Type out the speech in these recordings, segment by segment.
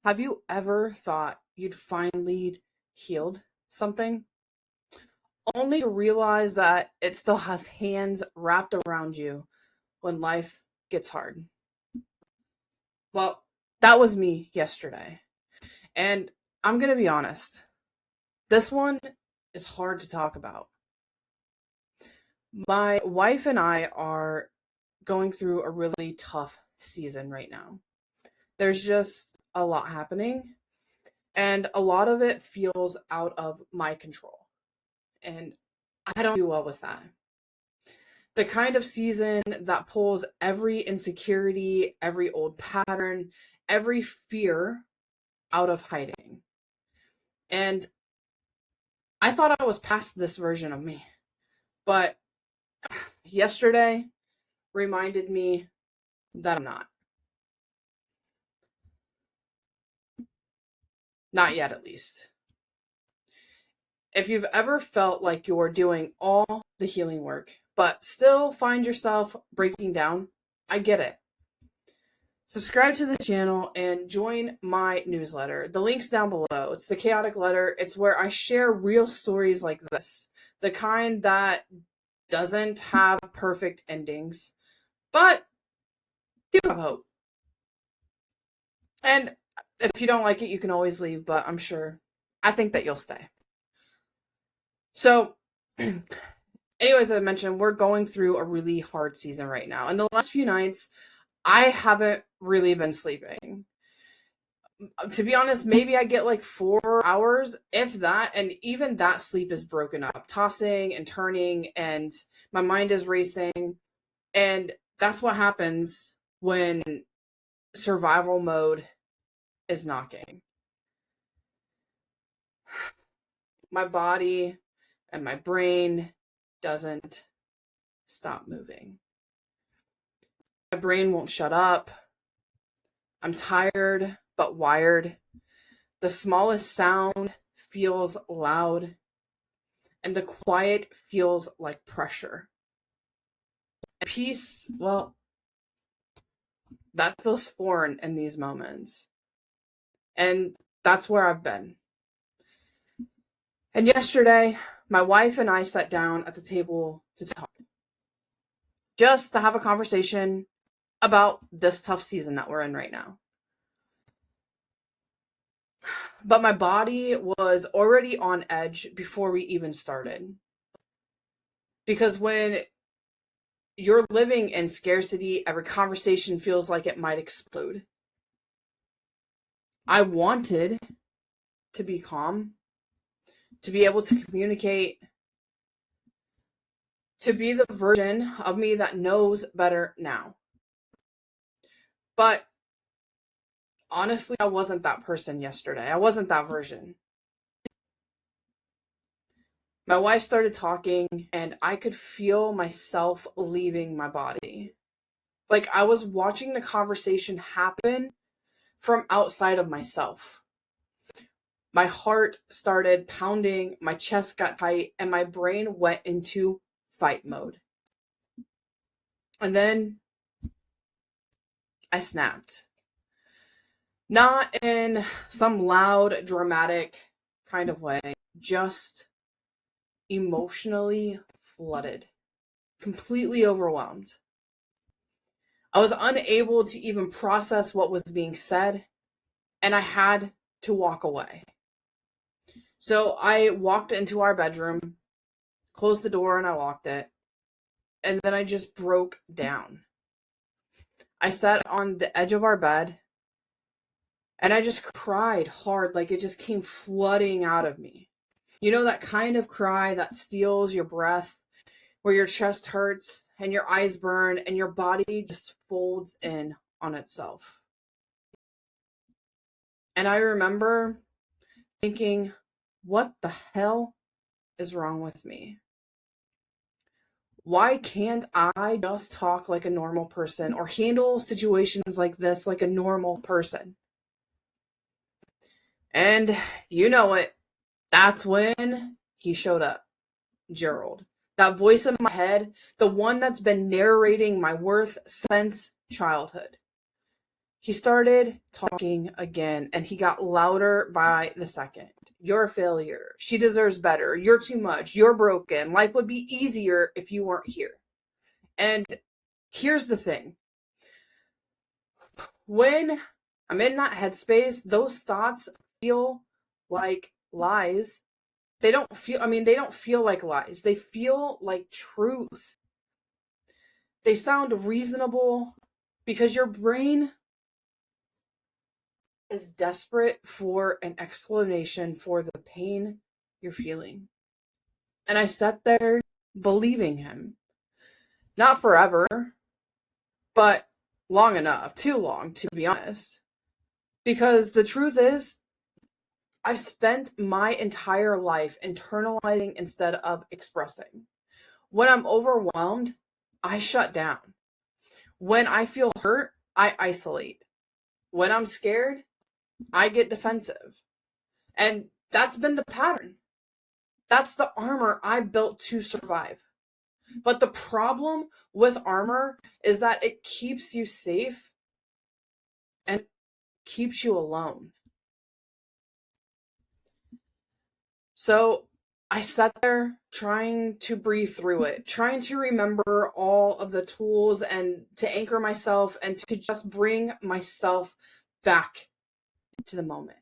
Have you ever thought you'd finally healed something, only to realize that it still has hands wrapped around you when life gets hard? Well, that was me yesterday. And I'm going to be honest, this one is hard to talk about. My wife and I are going through a really tough season right now. There's just a lot happening, and a lot of it feels out of my control. And I don't do well with that. The kind of season that pulls every insecurity, every old pattern, every fear out of hiding. And I thought I was past this version of me. But yesterday reminded me that I'm not. Not yet, at least. If you've ever felt like you're doing all the healing work, but still find yourself breaking down, I get it. Subscribe to the channel and join my newsletter. The link's down below. It's the Chaotic Letter. It's where I share real stories like this, the kind that doesn't have perfect endings, but do have hope. And if you don't like it, you can always leave, but I think that you'll stay. So, anyways, as I mentioned, we're going through a really hard season right now. And the last few nights, I haven't really been sleeping. To be honest, maybe I get like 4 hours, if that, and even that sleep is broken up, tossing and turning, and my mind is racing. And that's what happens when survival mode is knocking. My body and my brain doesn't stop moving. My brain won't shut up. I'm tired but wired. The smallest sound feels loud, and the quiet feels like pressure. Peace, well, that feels foreign in these moments. And that's where I've been. And yesterday, my wife and I sat down at the table to talk, just to have a conversation about this tough season that we're in right now. But my body was already on edge before we even started. Because when you're living in scarcity, every conversation feels like it might explode. I wanted to be calm, to be able to communicate, to be the version of me that knows better now. But honestly, I wasn't that person yesterday. I wasn't that version. My wife started talking, and I could feel myself leaving my body. Like I was watching the conversation happen from outside of myself. My heart started pounding, my chest got tight, and my brain went into fight mode. And then I snapped. Not in some loud, dramatic kind of way, just emotionally flooded, completely overwhelmed. I was unable to even process what was being said, and I had to walk away. So I walked into our bedroom, closed the door, and I locked it, and then I just broke down. I sat on the edge of our bed, and I just cried hard, like it just came flooding out of me. You know, that kind of cry that steals your breath, where your chest hurts and your eyes burn and your body just folds in on itself. And I remember thinking, what the hell is wrong with me? Why can't I just talk like a normal person or handle situations like this like a normal person? And you know it. That's when he showed up, Gerald. That voice in my head, the one that's been narrating my worth since childhood. He started talking again, and he got louder by the second. You're a failure. She deserves better. You're too much. You're broken. Life would be easier if you weren't here. And here's the thing. When I'm in that headspace, those thoughts feel like lies. They don't feel like lies. They feel like truth. They sound reasonable because your brain is desperate for an explanation for the pain you're feeling. And I sat there believing him. Not forever, but long enough. Too long, to be honest. Because the truth is, I've spent my entire life internalizing instead of expressing. When I'm overwhelmed, I shut down. When I feel hurt, I isolate. When I'm scared, I get defensive. And that's been the pattern. That's the armor I built to survive. But the problem with armor is that it keeps you safe and keeps you alone. So I sat there trying to breathe through it, trying to remember all of the tools and to anchor myself and to just bring myself back to the moment.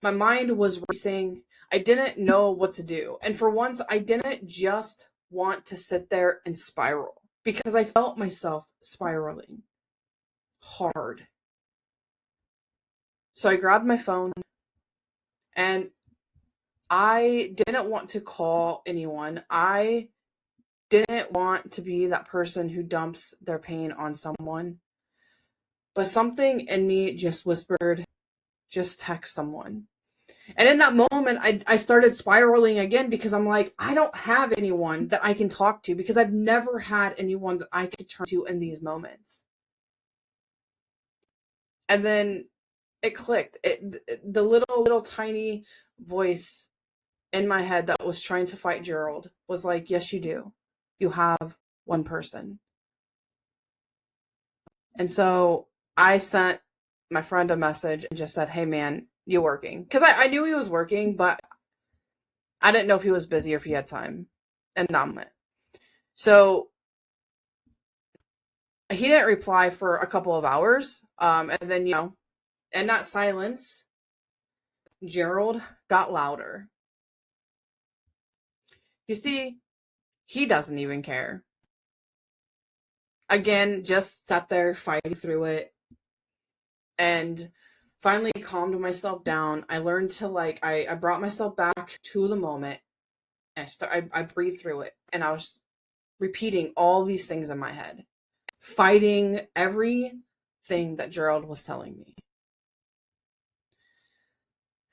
My mind was racing. I didn't know what to do. And for once, I didn't just want to sit there and spiral because I felt myself spiraling hard. So I grabbed my phone and I didn't want to call anyone. I didn't want to be that person who dumps their pain on someone. But something in me just whispered, just text someone. And in that moment, I started spiraling again because I'm like, I don't have anyone that I can talk to because I've never had anyone that I could turn to in these moments. And then it clicked. The little tiny voice in my head that was trying to fight Gerald was like, yes, you do. You have one person. And so I sent my friend a message and just said, hey, man, you working? Because I knew he was working, but I didn't know if he was busy or if he had time. And that's it. So he didn't reply for a couple of hours. And then, in that silence, Gerald got louder. You see, he doesn't even care. Again, just sat there fighting through it and finally calmed myself down. I learned to I brought myself back to the moment. And I breathed through it and I was repeating all these things in my head, fighting everything that Gerald was telling me.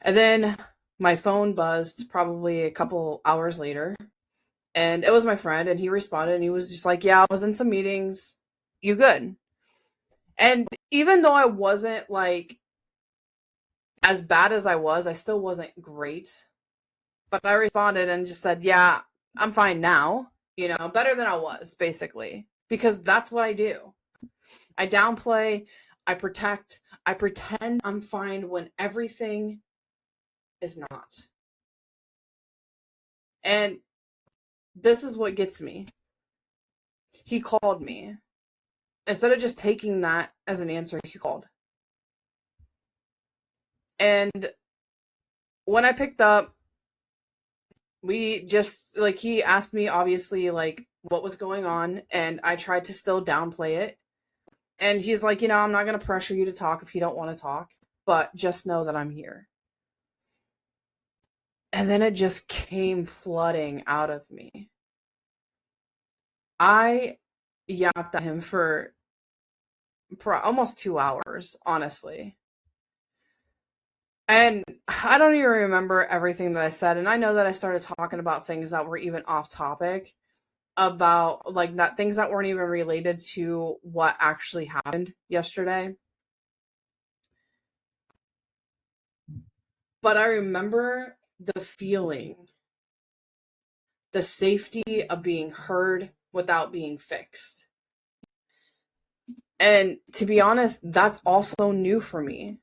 And then my phone buzzed probably a couple hours later. And it was my friend, and he responded, and he was just like, yeah, I was in some meetings. You good? And even though I wasn't as bad as I still wasn't great. But I responded and just said, yeah, I'm fine now. Better than I was, basically. Because that's what I do. I downplay, I protect, I pretend I'm fine when everything is not. And this is what gets me. He called me. Instead of just taking that as an answer, he called. And when I picked up, we just, he asked me, obviously, what was going on. And I tried to still downplay it. And he's like, I'm not going to pressure you to talk if you don't want to talk. But just know that I'm here. And then it just came flooding out of me. I yapped at him for almost 2 hours, honestly. And I don't even remember everything that I said. And I know that I started talking about things that were even off topic, about that things that weren't even related to what actually happened yesterday. But I remember the feeling, the safety of being heard without being fixed. And to be honest, that's also new for me.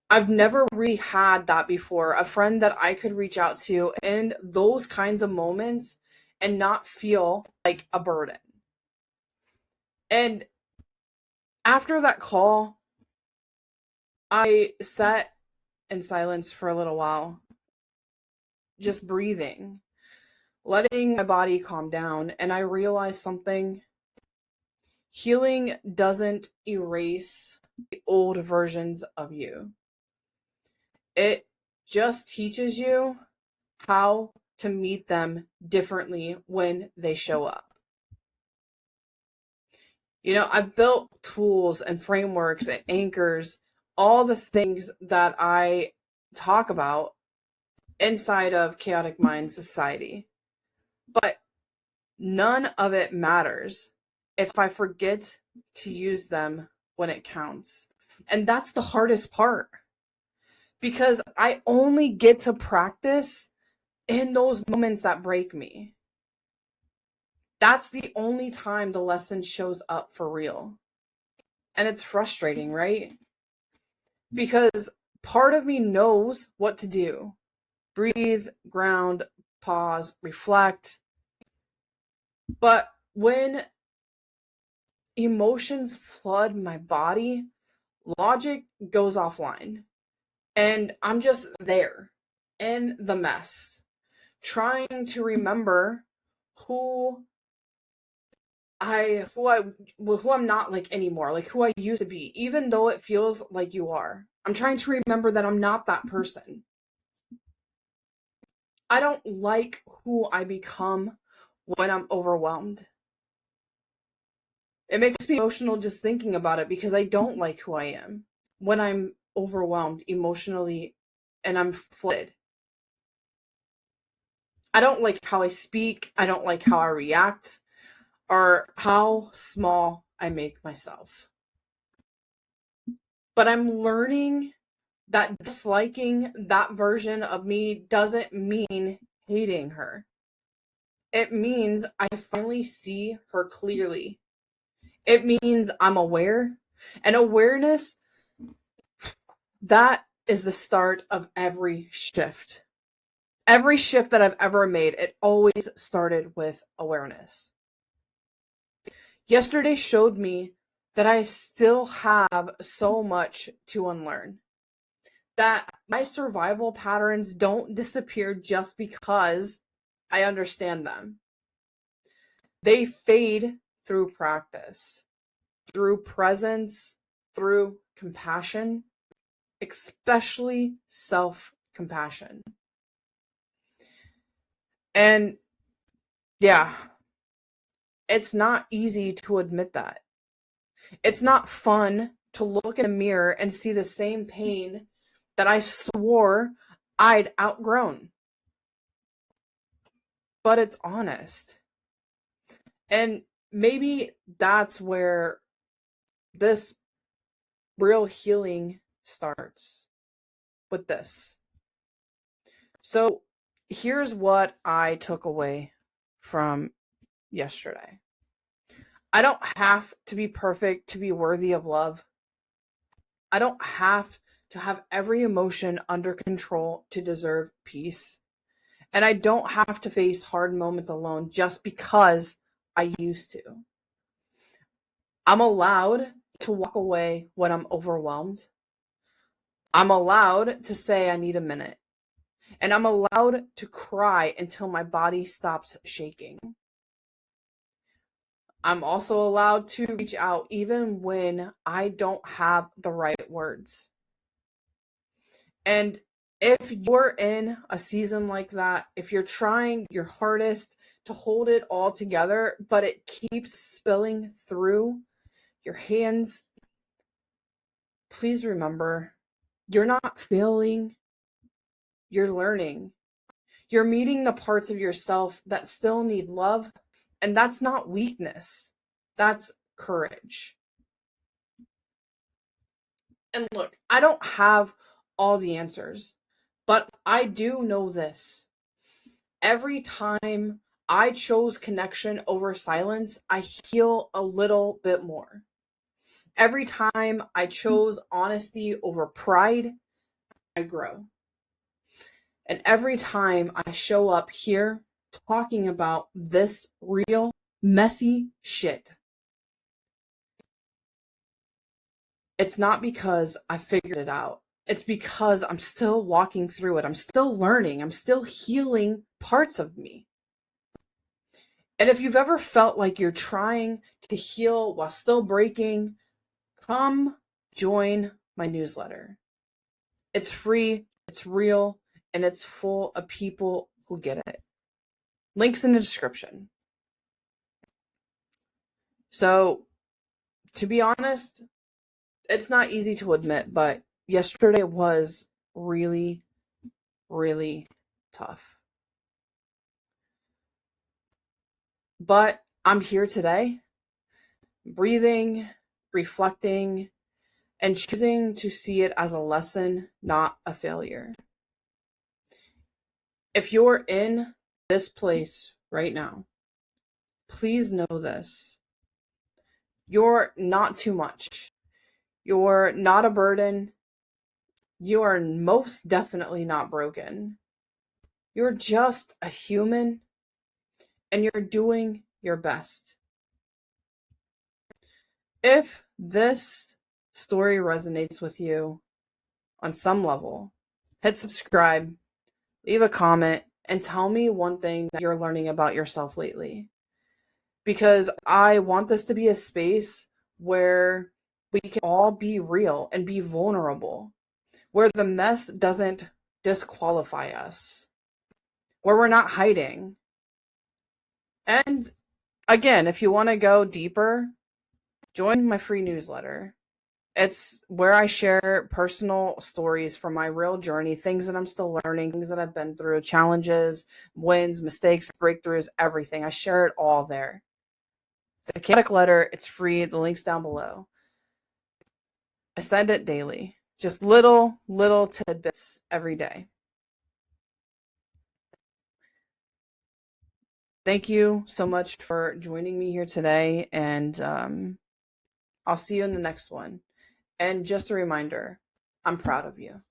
I've never really had that before. A friend that I could reach out to in those kinds of moments and not feel like a burden. And after that call, I sat in silence for a little while, just breathing, letting my body calm down. And I realized something. Healing doesn't erase the old versions of you, it just teaches you how to meet them differently when they show up. I've built tools and frameworks and anchors, all the things that I talk about inside of Chaotic Mind Society. But none of it matters if I forget to use them when it counts. And that's the hardest part because I only get to practice in those moments that break me. That's the only time the lesson shows up for real. And it's frustrating, right? Because part of me knows what to do: breathe, ground, pause, reflect. But when emotions flood my body, logic goes offline. And I'm just there in the mess, trying to remember who who I'm not like anymore, like who I used to be, even though it feels like you are. I'm trying to remember that I'm not that person. I don't like who I become when I'm overwhelmed. It makes me emotional just thinking about it because I don't like who I am when I'm overwhelmed emotionally and I'm flooded. I don't like how I speak. I don't like how I react or how small I make myself. But I'm learning that disliking that version of me doesn't mean hating her. It means I finally see her clearly. It means I'm aware. And awareness, that is the start of every shift. Every shift that I've ever made, it always started with awareness. Yesterday showed me that I still have so much to unlearn. That my survival patterns don't disappear just because I understand them. They fade through practice, through presence, through compassion, especially self-compassion. And yeah, it's not easy to admit that. It's not fun to look in the mirror and see the same pain that I swore I'd outgrown. But it's honest. And maybe that's where this real healing starts, with this. So here's what I took away from yesterday. I don't have to be perfect to be worthy of love. I don't have to have every emotion under control to deserve peace. And I don't have to face hard moments alone just because I used to. I'm allowed to walk away when I'm overwhelmed. I'm allowed to say I need a minute. And I'm allowed to cry until my body stops shaking. I'm also allowed to reach out even when I don't have the right words. And if you're in a season like that, if you're trying your hardest to hold it all together, but it keeps spilling through your hands, please remember you're not failing, you're learning. You're meeting the parts of yourself that still need love, and that's not weakness, that's courage. And look, I don't have all the answers, but I do know this. Every time I chose connection over silence, I heal a little bit more. Every time I chose honesty over pride, I grow. And every time I show up here talking about this real, messy shit, it's not because I figured it out. It's because I'm still walking through it. I'm still learning. I'm still healing parts of me. And if you've ever felt like you're trying to heal while still breaking, come join my newsletter. It's free, it's real, and it's full of people who get it. Links in the description. So, to be honest, it's not easy to admit, but yesterday was really, really tough. But I'm here today, breathing, reflecting, and choosing to see it as a lesson, not a failure. If you're in this place right now, please know this. You're not too much. You're not a burden. You are most definitely not broken. You're just a human and you're doing your best. If this story resonates with you on some level, hit subscribe, leave a comment, and tell me one thing that you're learning about yourself lately. Because I want this to be a space where we can all be real and be vulnerable, where the mess doesn't disqualify us, where we're not hiding. And again, if you want to go deeper, join my free newsletter. It's where I share personal stories from my real journey, things that I'm still learning, things that I've been through, challenges, wins, mistakes, breakthroughs, everything. I share it all there. The chaotic letter, it's free. The link's down below. I send it daily. Just little tidbits every day. Thank you so much for joining me here today, and I'll see you in the next one. And just a reminder, I'm proud of you.